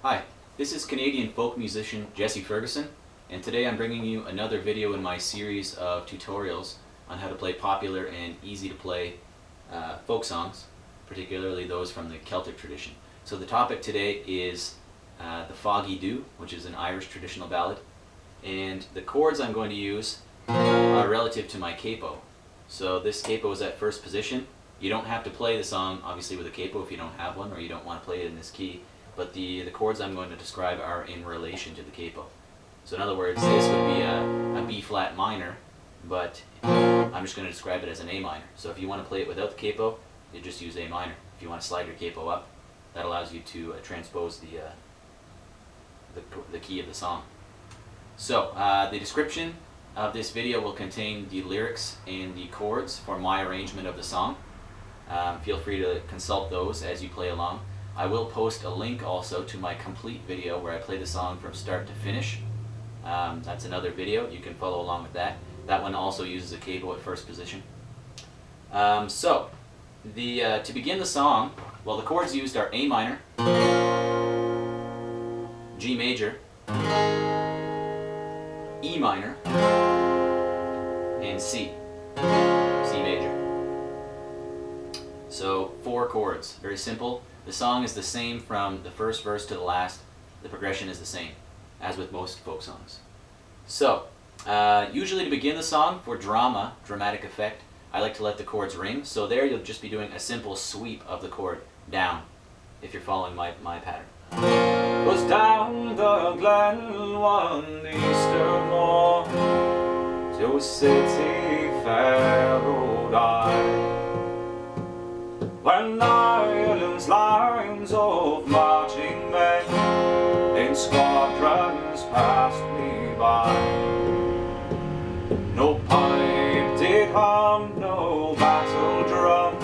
Hi, this is Canadian folk musician Jesse Ferguson, and today I'm bringing you another video in my series of tutorials on how to play popular and easy to play folk songs, particularly those from the Celtic tradition. So the topic today is the Foggy Dew, which is an Irish traditional ballad, and the chords I'm going to use are relative to my capo. So this capo is at first position. You don't have to play the song obviously with a capo if you don't have one or you don't want to play it in this key. But the chords I'm going to describe are in relation to the capo. So in other words, this would be a B flat minor, but I'm just going to describe it as an A minor. So if you want to play it without the capo, you just use A minor. If you want to slide your capo up, that allows you to transpose the key of the song. So the description of this video will contain the lyrics and the chords for my arrangement of the song. Feel free to consult those as you play along. I will post a link also to my complete video where I play the song from start to finish. That's another video. You can follow along with that. That one also uses a capo at first position. To begin the song, well, the chords used are A minor, G major, E minor, and C major. So 4 chords, very simple. The song is the same from the first verse to the last. The progression is the same, as with most folk songs. So, usually to begin the song, for dramatic effect, I like to let the chords ring. So there you'll just be doing a simple sweep of the chord down, if you're following my pattern. Was down the glen one eastern morn, to city fair rode I, when Ireland's lines of marching men in squadrons passed me by. No pipe did hum, no battle drum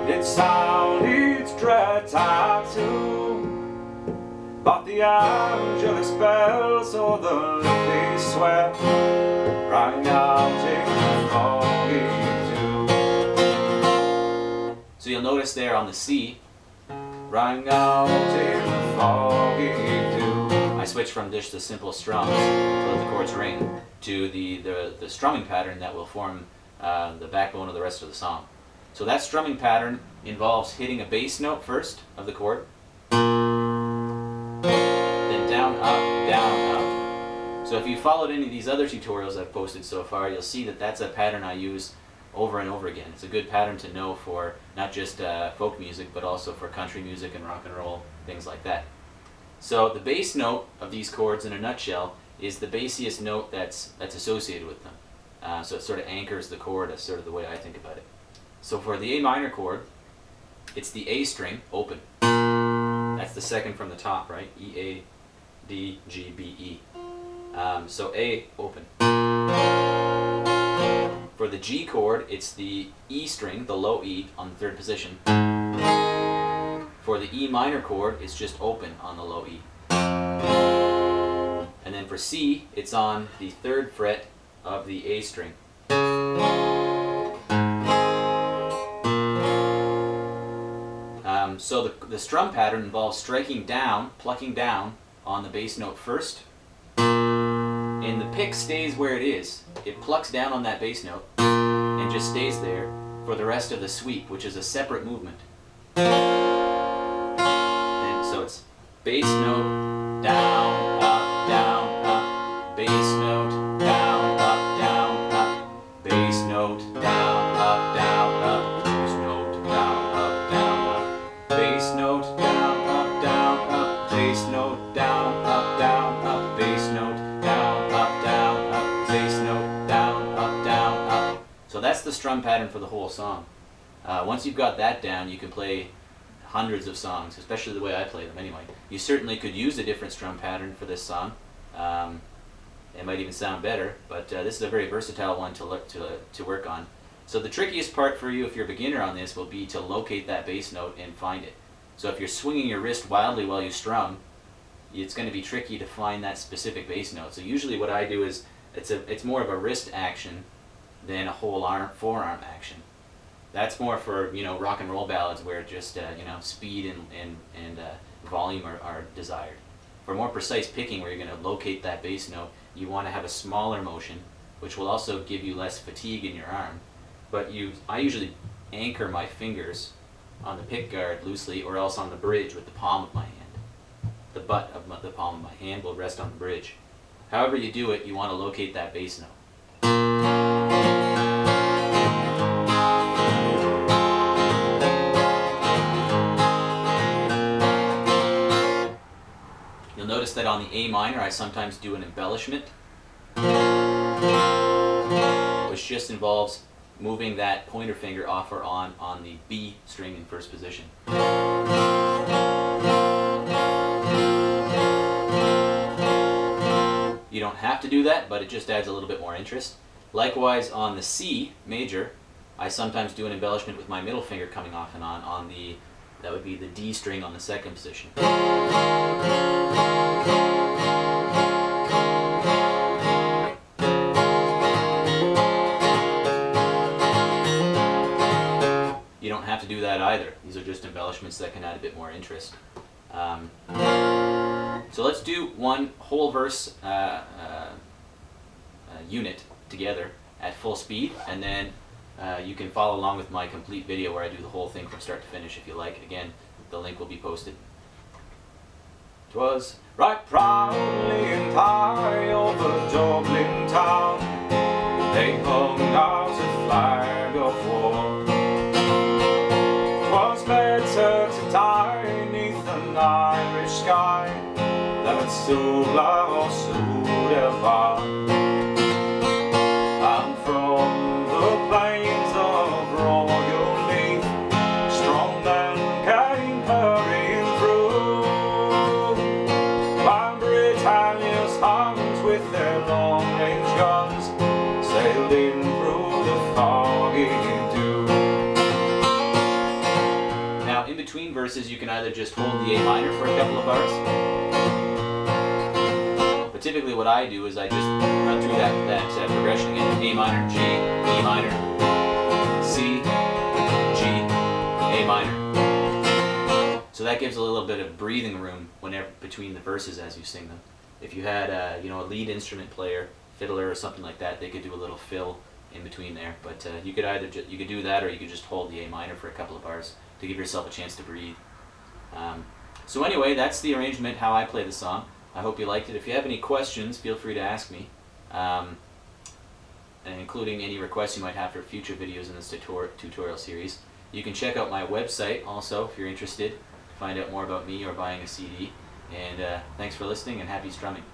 did sound its dread tattoo, but the angelus bells or the lovely swear rang out in Foggy Dew. So you'll notice there on the C, rang out in Foggy Dew. I switch from just the simple strums to let the chords ring to the strumming pattern that will form the backbone of the rest of the song. So that strumming pattern involves hitting a bass note first of the chord, then down, up, down, up. So if you followed any of these other tutorials I've posted so far, you'll see that that's a pattern I use over and over again. It's a good pattern to know for not just folk music, but also for country music and rock and roll, things like that. So the bass note of these chords in a nutshell is the bassiest note that's associated with them. So it sort of anchors the chord, as sort of the way I think about it. So for the A minor chord, it's the A string, open. That's the second from the top, right? E, A, D, G, B, E. So A, open. For the G chord, it's the E string, the low E, on the third position. For the E minor chord, it's just open on the low E. And then for C, it's on the third fret of the A string. So the strum pattern involves striking down, plucking down on the bass note first, and the pick stays where it is. It plucks down on that bass note and just stays there for the rest of the sweep, which is a separate movement. And so it's bass note, down, up, bass note, down, up, bass note, down, up, bass note, down, up, bass note, down, up, bass note, down, up, bass note, down, up, bass note, down, up. So that's the strum pattern for the whole song. Once you've got that down, you can play hundreds of songs, especially the way I play them anyway. You certainly could use a different strum pattern for this song. It might even sound better, but this is a very versatile one to work on. So the trickiest part for you if you're a beginner on this will be to locate that bass note and find it. So if you're swinging your wrist wildly while you strum, it's going to be tricky to find that specific bass note. So usually what I do is it's more of a wrist action than a whole forearm action. That's more for rock and roll ballads where just speed and volume are desired. For more precise picking, where you're going to locate that bass note, you want to have a smaller motion, which will also give you less fatigue in your arm. But I usually anchor my fingers on the pick guard loosely, or else on the bridge with the palm of my hand. The butt of the palm of my hand will rest on the bridge. However you do it, you want to locate that bass note. You'll notice that on the A minor I sometimes do an embellishment, which just involves moving that pointer finger off or on the B string in first position. You don't have to do that, but it just adds a little bit more interest. Likewise, on the C major, I sometimes do an embellishment with my middle finger coming off and on the, that would be the D string on the second position. You don't have to do that either. These are just embellishments that can add a bit more interest. So let's do one whole verse unit together at full speed, and then you can follow along with my complete video where I do the whole thing from start to finish if you like. Again, the link will be posted. 'Twas right proudly and high over Dublin town, they hung out a flag of war. 'Twas better to die neath an Irish sky than Sula or Sudevar. And from the plains of royal Leith, strong men came hurrying through, while Britannia's hounds with their long-range guns sailed in through the Foggy Dew. Now, in between verses, you can either just hold the A minor for a couple of bars. But typically what I do is I just run through that progression again. A minor, G, E minor, C, G, A minor. So that gives a little bit of breathing room whenever between the verses as you sing them. If you had a lead instrument player, fiddler or something like that, they could do a little fill in between there. But you could either you could do that, or you could just hold the A minor for a couple of bars to give yourself a chance to breathe. So anyway, that's the arrangement, how I play the song. I hope you liked it. If you have any questions, feel free to ask me, and including any requests you might have for future videos in this tutorial series. You can check out my website also if you're interested to find out more about me or buying a CD. And thanks for listening, and happy strumming.